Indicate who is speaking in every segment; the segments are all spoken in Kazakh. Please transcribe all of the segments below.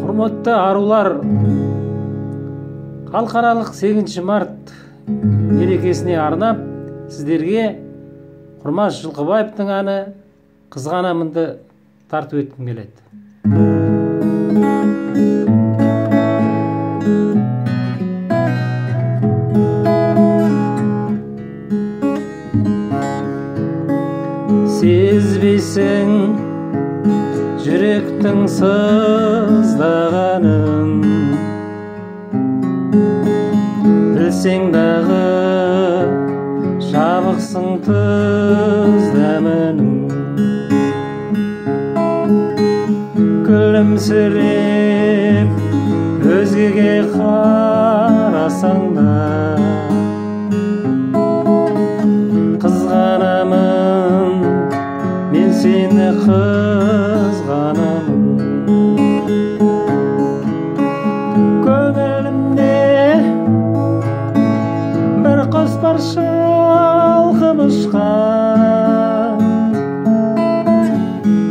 Speaker 1: Құрметті арулар, халықаралық 8 март мерекесіне арнап сіздерге Құрмаш Жылқыбаевтың әні «Қызғанамынды» тартып өткім келеді. Сезбейсің жүректің сыздағанын, білсең дағы жабықсың тұз дәмінің. Күлімсіреп өзгеге қарасаң да, қызғанамын мен сені, қызғанамын. Көңілімде бір құс бар шалқып ұшқан,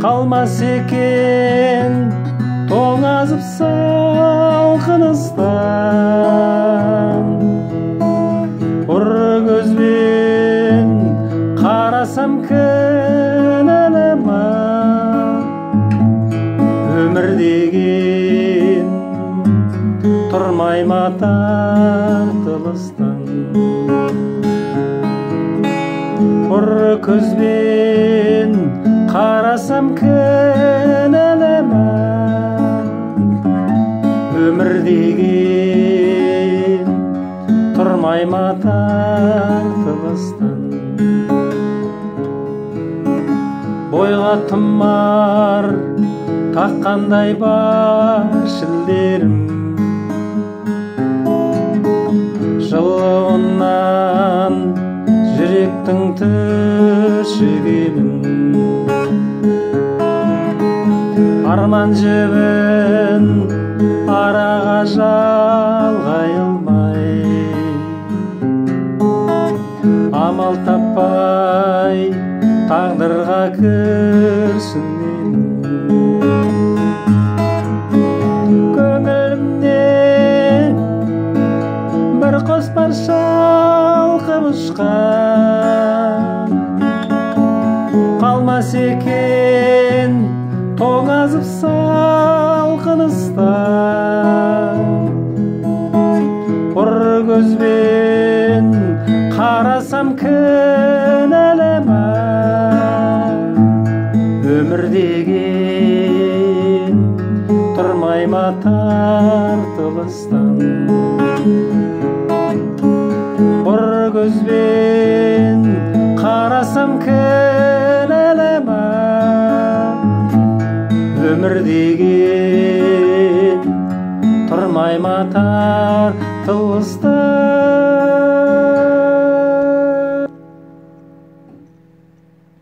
Speaker 1: қалмас екен тоңазып салқын ыстан. Ұры көзбен қарасам кінәлі ма, өмір деген тұрмай ма тартылыстан. Ұры көзбен қарасам кінәлі ма, өмір деген тұрмай ма тартылыстан. Бойға тұмар таққандай бар шілдерім, жылуынан жүректің түршігемін. Арман жібін араға жалғай алмай, амал таппай тағдырға күрсінемін. Көңілімде бір құс бар шалқып ұшқан, қалмас екен тоңазып салқын ыстан. Ұры көзбен қарасам кінәлі ма, өмір деген тұрмай ма тартылыстан. Ұры көзбен қарасам кінәлі ма, өмір деген тұрмай ма тартылыстан.